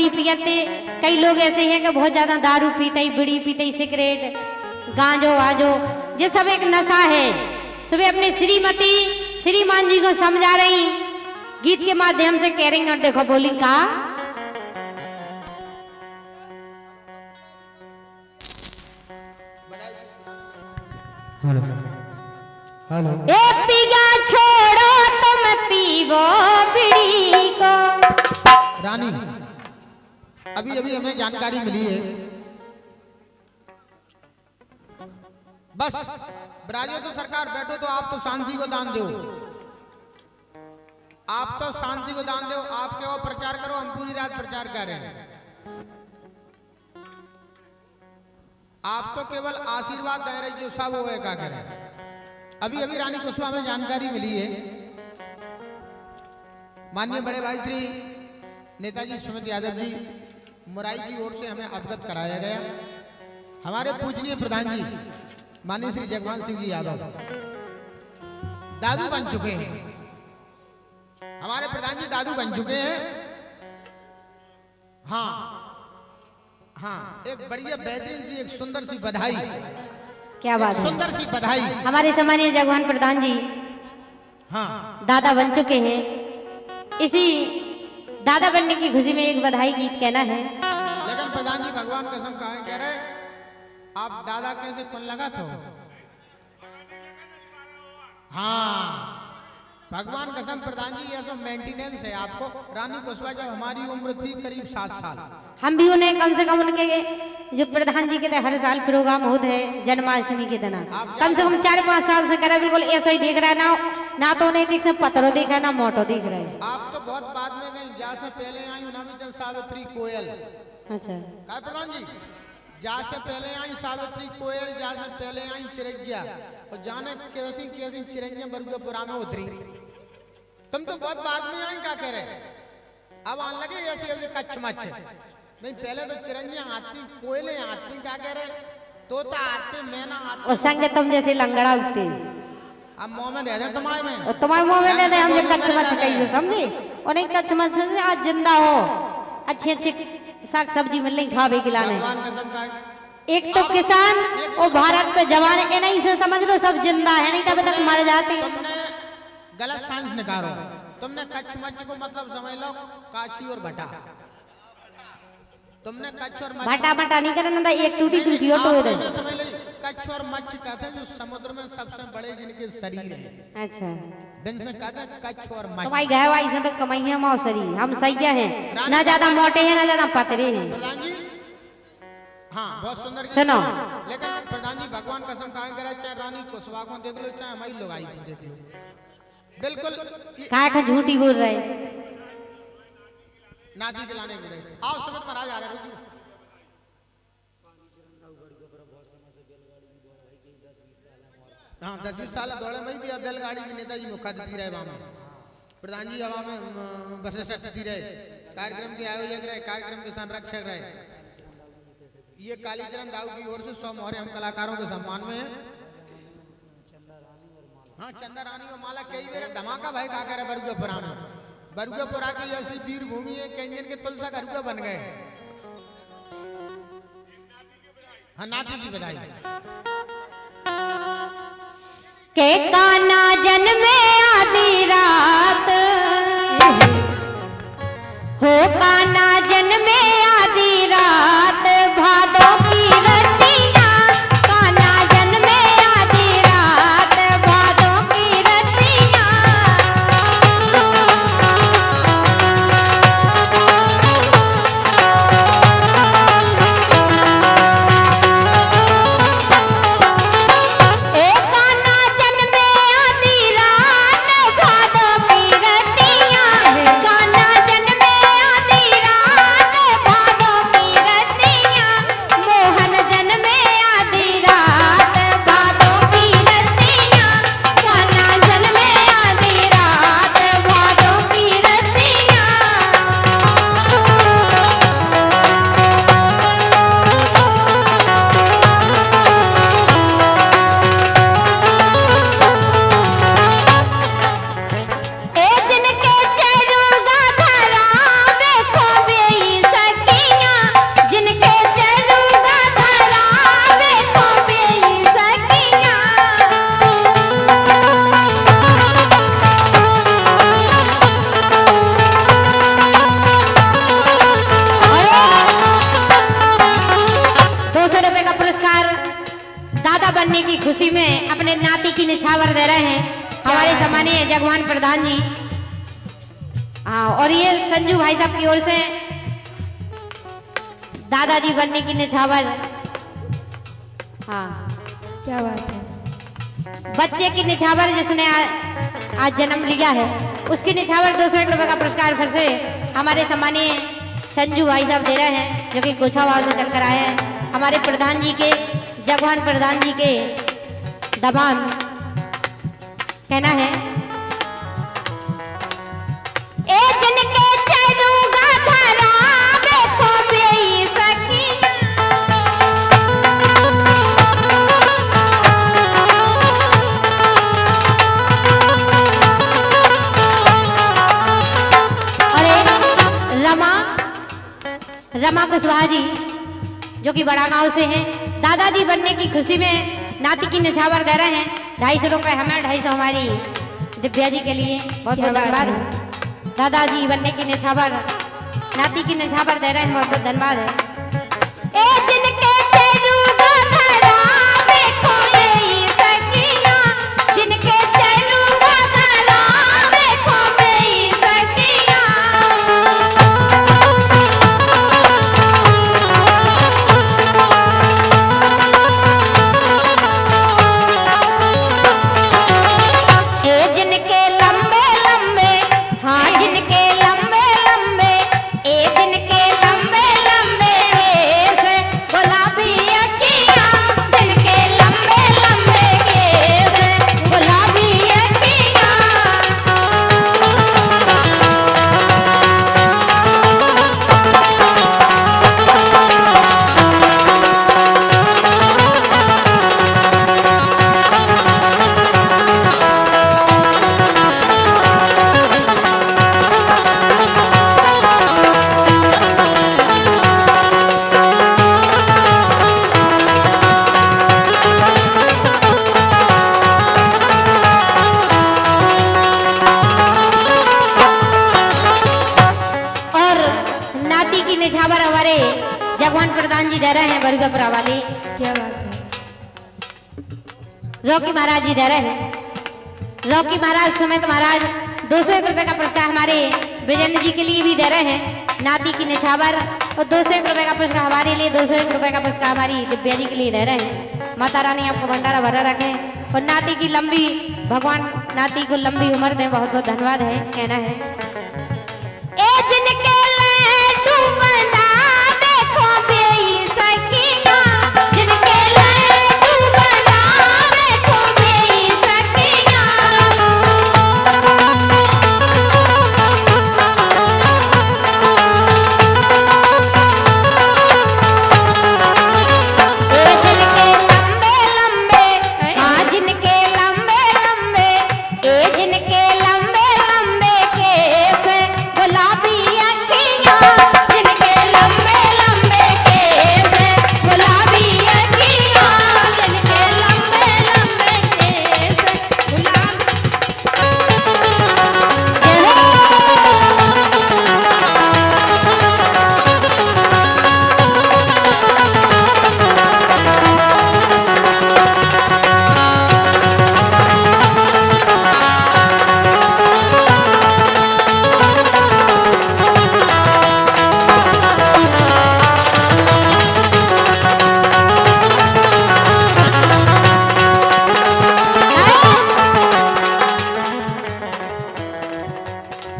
बड़ी पियते। कई लोग ऐसे हैं कि बहुत ज्यादा दारू पीते, बीड़ी पीते, सिगरेट, गांजो वाजो, ये सब एक नशा है। सुबह अपने श्रीमती श्रीमान जी को समझा रही, गीत के माध्यम से कह रही। और देखो बोली का हेलो हेलो। ए पीगा छोड़ो तुम पीवो बीड़ी को। रानी, अभी अभी हमें जानकारी मिली है, बस बराजो तो सरकार बैठो तो आप तो शांति को दान दो, आप तो शांति को दान दो, आप क्यों प्रचार करो, हम पूरी रात प्रचार कर रहे हैं। आप तो केवल आशीर्वाद दे रहे, जो सब वो है क्या करें। अभी अभी रानी कुशवाहा में जानकारी मिली है, माननीय बड़े भाई श्री नेताजी सुमित यादव जी मुराई की ओर से हमें अवगत कराया गया। हमारे पूजनीय प्रधान जी माननीय श्री जगवान सिंह जी यादव दादू बन चुके हैं, हमारे प्रधान जी दादू बन चुके हैं। हाँ हाँ, एक बढ़िया बेहतरीन सी, एक सुंदर सी बधाई, क्या बात है, सुंदर सी बधाई। हमारे सम्मानीय जगवान प्रधान जी हाँ दादा बन चुके हैं। इसी दादा बनने की खुशी में एक बधाई गीत कहना है। लेकिन प्रधान जी भगवान कसम कह रहे, आप दादा कैसे कौन लगा था। हाँ भगवान कसम प्रधान जी, ये सब मेंटेनेंस है आपको। रानी कुशवाहा जब हमारी उम्र थी करीब 7 साल, हम भी उन्हें कम से कम उनके जो प्रधान जी के हर साल प्रोग्राम होते हैं जन्माष्टमी के दिन, कम से कम 4-5 साल से करा, बिल्कुल ऐसा ही देख रहा है ना तो उन्हें ठीक से पत्थरों देख रहा है ना मोटो देख रहा है। आप तो बहुत बाद में गई, जा से पहले आई नामी सावित्री कोयल। अच्छा क्या प्रधान जी, जा से पहले आई सावित्री कोयल, जा से पहले आई चिरैया, और जाने कैसी कैसी चिरैया बरुआपुरा में उतरी। तुम तो बहुत बाद में आई, क्या कह रहे, अब आने लगे ऐसे ऐसे कच्छ मच्छ। नहीं पहले तो चिरैया आती, कोयले आती, क्या कह रहे, तोता आते, मैना आती, और संग तुम जैसे लंगड़ा उगते, अब मुंह में रह जाए तुम्हारे में, और तुम्हारे मुंह में दे हम कच्छ मच्छ कैसे समझे। और नहीं कच्छ मच्छ से आज जिंदा हो, अच्छे अच्छे साग सब्जी मिल रही खावे खिलाने। एक तो किसान और भारत पे जवान, इन्हीं से समझ लो सब जिंदा है, नहीं तब तक मर जाते। तुमने गलत साइंस निकालो, तुमने कच्छ मच्छ को मतलब समझ लो काची और भटा। तुमने कच्छ और भटा भटा नहीं करना था, एक टूटी दूसरी और टूट रही। समझ लो कच्छ और मच्छ कहते हैं जो समुद्र में सबसे बड़े जिनके शरीर है। अच्छा दिन से कहते हैं कच्छ और मच्छ। तुम्हारी गहवाई से तो कमाई है मौसरी, हम सही है, ना ज्यादा मोटे हैं ना ज्यादा पतरे हैं। प्रधान जी हाँ बहुत सुंदर सुनो, लेकिन प्रधान जी भगवान कसम कहा करे, चाहे रानी कुशवाहा को देख लो, चाहे हमारी लुगाई को देख लो, बिल्कुल का झूठी बोल रहे। नाती दिलाने के लिए आओ सुमित महाराज आ रहे, रुकिए। हाँ 10-20 साल दौड़े में भी अब बैलगाड़ी की नेताजी मुख्यातिथि रहे, वहां में प्रधान जी हवा में बसे अतिथि रहे, कार्यक्रम के आयोजक रहे, कार्यक्रम के संरक्षक रहे। ये कालीचरण दाऊ की ओर से 100 मोहरे हम कलाकारों के सम्मान में है। हाँ चंदा रानी और माला कई मेरे धमाका भाई का करे बरुआपुरा में, बरुआपुरा की ऐसी वीर भूमि है कि इंजन के तुलसा घरुआ बन गए। हाँ नाती की बधाई। के काना जन्मे आधी रात हो, काना जन्मे आधी रात भादों की रतियां, काना जन्मे आधी रात भादों की रतियां। ए काना जन्मे आधी रात भादों की रतियां, काना जन्मे आधी रात बनने की खुशी में अपने नाती की निछावर दे रहे हैं हमारे सम्मानीय जगवान प्रधान जी। हाँ, और ये संजू भाई साहब की ओर से दादाजी बनने की निछावर। हाँ, क्या बात है। बच्चे की निछावर जिसने आज जन्म लिया है उसकी निछावर 201 रुपए का पुरस्कार फिर से हमारे सम्मानीय संजू भाई साहब दे रहे हैं, जो कि गोछावाल से चलकर आए हैं। हमारे प्रधान जी के, जगवान प्रधान जी के दबान कहना है, ए जिनके चरूगा धरा देखो बेई सकीना। अरे रमा कुशवाहा जी जो कि बड़ा गांव से हैं, दादाजी बनने की खुशी में नाती की निछावर दे रहे हैं 250 रुपए हमें, 250 हमारी दिव्या जी के लिए। बहुत बहुत धन्यवाद है। दादाजी बनने की निछावर, नाती की निछावर दे रहे हैं, बहुत बहुत धन्यवाद है। ए जिनके चरूगा धरा देखो बेई सकीना, जिनके चरूगा धरा देखो बेई सकीना। निछावर हमारे जगवान प्रधान जी दे रहे हैं बरगपरा वाली। क्या बात है। रॉकी महाराज जी दे रहे हैं, रॉकी महाराज समेत महाराज 201 रुपए का पुरस्कार हमारे विजेंद्र जी के लिए भी दे रहे हैं, नाती की निछावर। और 201 रुपए का पुरस्कार हमारे लिए, 201 रुपए का पुरस्कार हमारी दिव्या जी के लिए दे रहे हैं। माता रानी आपको भंडारा भरा रखे और नाती की लंबी, भगवान नाती को लंबी उम्र दें। बहुत बहुत धन्यवाद है कहना है। ए जिनके लड्डू बना देखो बेई सकीना, जिनके लड्डू बना देखो बेई सकीना। ए जिनके लंबे लंबे, हाँ जिनके लंबे लंबे, ए जिनके लंबे लंबे केस गुलाबी अखियाँ, जिनके लंबे लंबे केस गुलाबी अखियाँ, जिनके लंबे लंबे केस गुलाबी।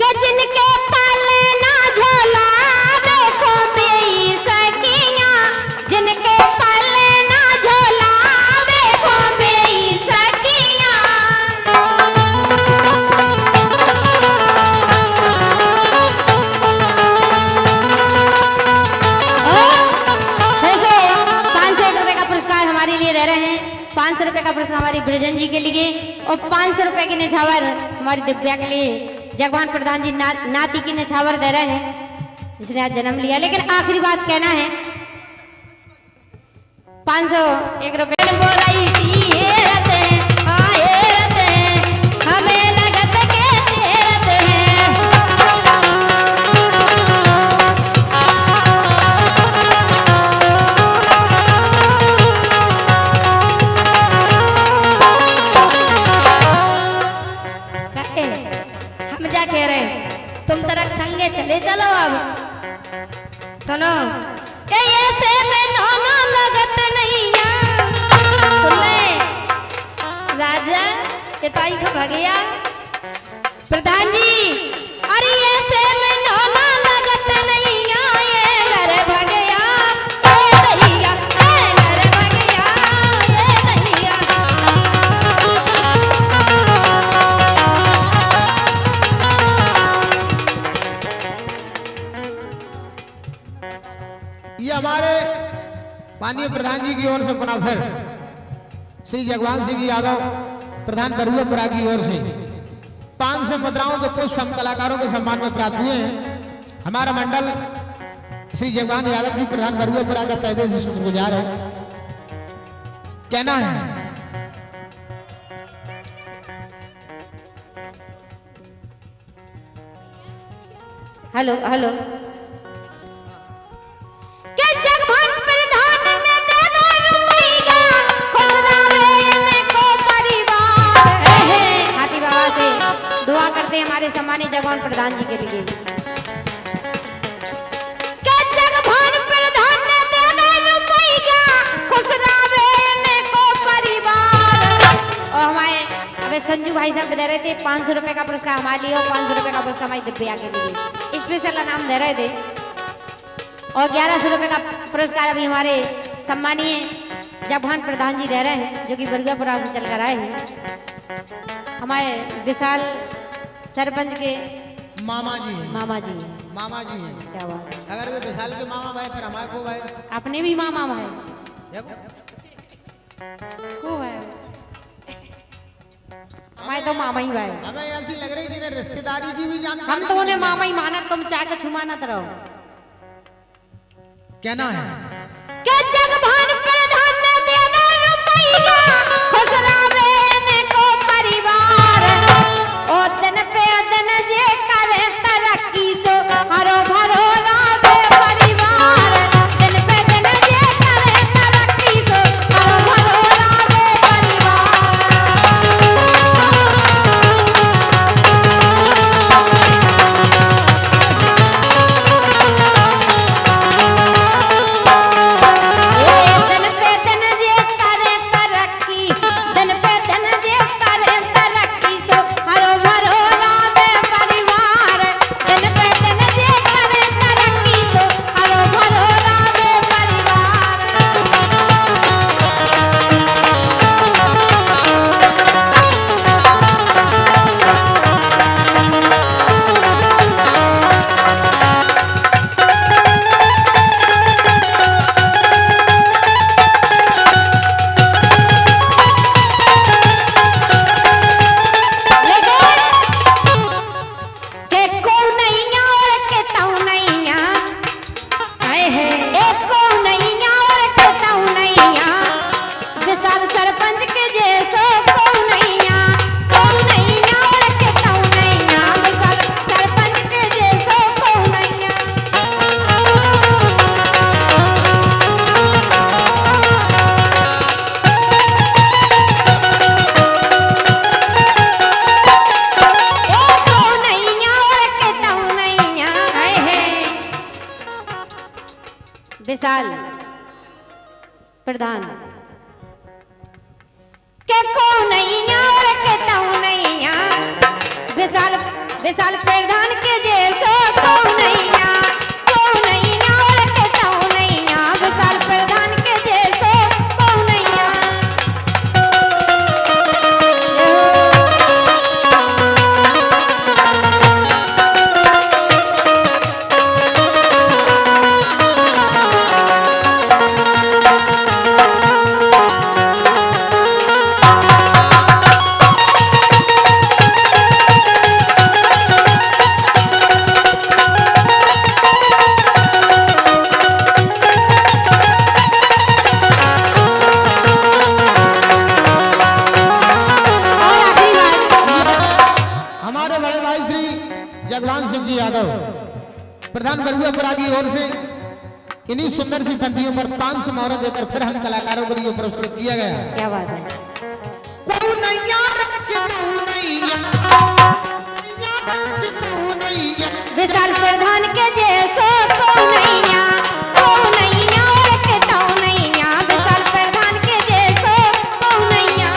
के जिनके पाले ना झोला देखो बेई सकियाँ, जिनके पाले ना झोला देखो बेई सकियाँ। वैसे 501 रुपए का पुरस्कार हमारे लिए दे रहे हैं, 500 रुपए का पुरस्कार हमारी ब्रजन जी के लिए और 500 रुपए की निछावर हमारी दिव्या के लिए। जगवान प्रधान जी नाती की निछावर दे रहे हैं जिसने आज जन्म लिया। लेकिन आखिरी बात कहना है, 501 रुपए हमें लगत के तेरत है। सुनो के ऐसे में नौना लगत नहीं सुन ले राजा ये ताई का भगैया प्रधान जी अरे ऐसे में नौना लगत नहीं ये घर भगैया ये दैया ये घर भगैया ये दैया ये हमारे माननीय प्रधान जी की ओर से पुनः फिर श्री जगवान सिंह यादव प्रधान बरुआपुरा की ओर से 500 मुद्राओं के पुष्प हम कलाकारों के सम्मान में प्राप्त हुए हैं। हमारा मंडल श्री जगवान यादव जी प्रधान बरुआपुरा का तहे दिल से शुक्रगुजार है। कहना है हेलो हेलो के जगवान प्रधान ने देना रुपया खुशरावे ने को परिवार हाथी बाबा से दुआ करते हैं हमारे सम्मानित जगवान प्रधान जी के लिए के जगवान प्रधान ने देना रुपया खुशरावे ने को परिवार और हमारे अबे संजू भाई साहब दे रहे थे 500 रुपए का पुरस्कार हमारे लिए और 500 रुपए का पुरस्कार हमारी दिव्या के लिए स्पेशल नाम दे रहे थे और 1100 रुपए का पुरस्कार अभी हमारे सम्मानीय जगवान प्रधान जी दे रहे हैं जो कि बरुआपुरा से चलकर आए हैं। हमारे विशाल सरपंच के मामा जी मामा जी मामा जी हैं। क्या बात है अगर वे विशाल के मामा भाई फिर हमारे को भाई अपने भी मामा भाई देखो को है हमारे तो मामा ही भाई हमें ऐसी लग रही थी ना रिश्तेदारी की भी जानकारी हम तो उन्हें मामा ही माना तुम चाह के छुमाना रहो कहना है के जगवान प्रधान ने देना रुपया खुशरावे ने को परिवार ओ दिन पे दिन जे करे तरक्की सो हरो भरो रावे परिवार दिन पे दिन जे करे तरक्की सो हरो भरो रावे परिवार विशाल प्रधान के को नहीं और के ताऊ नहीं विशाल विशाल प्रधान के जैसे को नहीं और के ताऊ नहीं विशाल प्रधान के जैसे को नहीं जगवान सिंह जी यादव प्रधान बरुआपुरा की ओर से इन्हीं सुंदर सी पंक्तियों पर 500 मोहर देकर फिर हम कलाकारों को लिए पुरस्कृत किया गया। क्या बात है कोई नहीं यार, विशाल प्रधान के जैसो को नैया ओढ़ के तो नैया विशाल प्रधान के जैसो को नैया।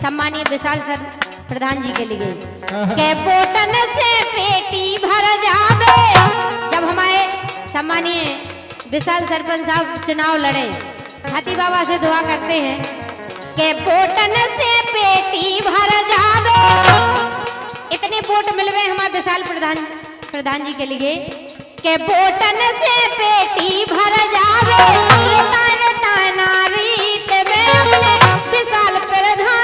सम्मानीय विशाल सर प्रधान जी के लिए के पोटन से पेटी भर जावे। जब हमारे सम्मानीय विशाल सरपंच साहब चुनाव लड़े हाथी बाबा से दुआ करते हैं के पोटन से पेटी भर जावे। इतने वोट मिलवे हमारे विशाल प्रधान जी के लिए के पोटन से पेटी भर जावे। ताना रीत में अपने विशाल प्रधान